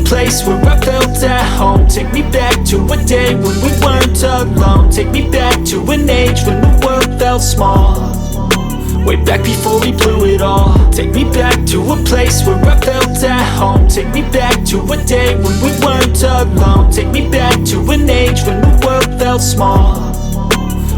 place where I felt at home. Take me back to a day when we weren't alone. Take me back to an age when the world felt small. Way back before we blew it all. Take me back to a place where I felt at home. Take me back to a day when we weren't alone. Take me back to an age when the world felt small.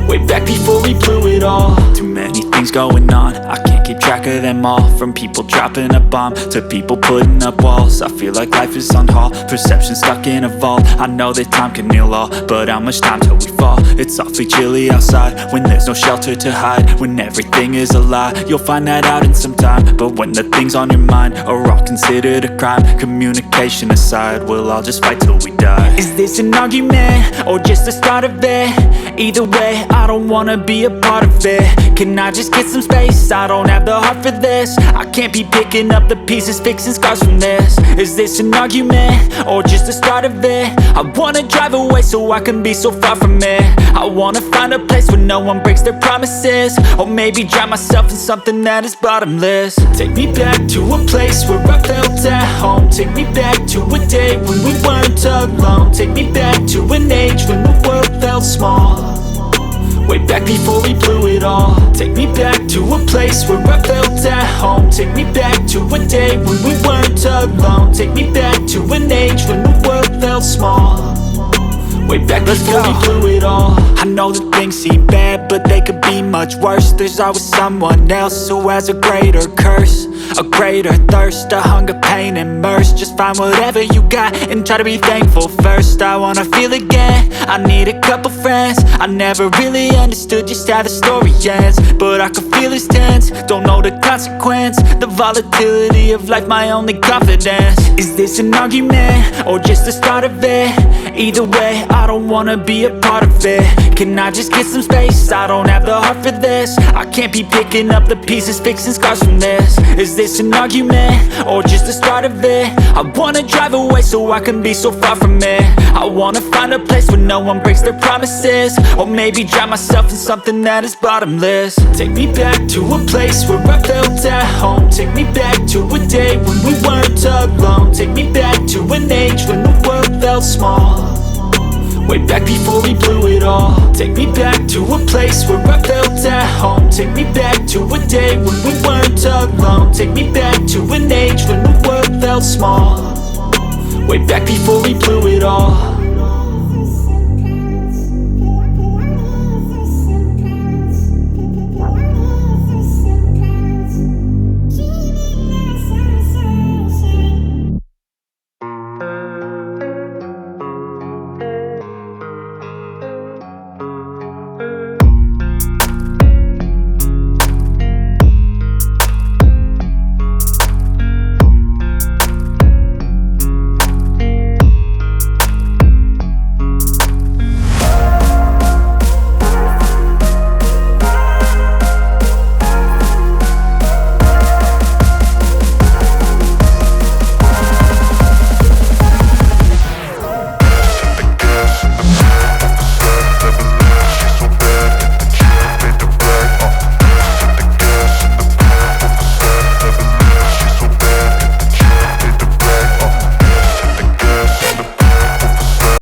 Way back before we blew it all. Too many things going on, I can't keep track of them all. From people dropping a bomb to people putting up walls. I feel like life is on hold, perception stuck in a vault. I know that time can heal all, but how much time till we fall? It's awfully chilly outside when there's no shelter to hide. When everything is a lie, you'll find that out in some time. But when the things on your mind are all considered a crime, communication aside, we'll all just fight till we die. Is this an argument or just the start of it? Either way, I don't wanna be a part of it. Can I just get some space? I don't have the heart for this. I can't be picking up the pieces, fixing scars from this. Is this an argument or just the start of it? I wanna drive away so I can be so far from it. I wanna find a place where no one breaks their promises. Or maybe drown myself in something that is bottomless. Take me back to a place where I felt at home. Take me back to a day when we weren't alone. Take me back to an age when the world felt small. Way back before we blew it all. Take me back to a place where I felt at home. Take me back to a day when we weren't alone. Take me back to an age when the world felt small. Way back before we blew it all. I know that things seem bad, but they could be much worse. There's always someone else who has a greater curse, a greater thirst, a hunger, pain, and mercy. Just find whatever you got and try to be thankful first. I wanna feel again, I need a couple friends. I never really understood just how the story ends, but I can feel it's tense, don't know the consequence. The volatility of life, my only confidence. Is this an argument or just the start of it? Either way, I don't wanna be a part of it. Can I just get some space? I don't have the heart for this. I can't be picking up the pieces, fixing scars from this. Is this an argument or just the start of it? I wanna drive away so I can be so far from it. I wanna find a place where no one breaks their promises. Or maybe drown myself in something that is bottomless. Take me back to a place where I felt at home. Take me back to a day when we weren't alone. Take me back to an age when the world felt small. Way back before we blew it all. Take me back to a place where I felt at home. Take me back to a day when we weren't alone. Take me back to an age when the world felt small. Way back before we blew it all.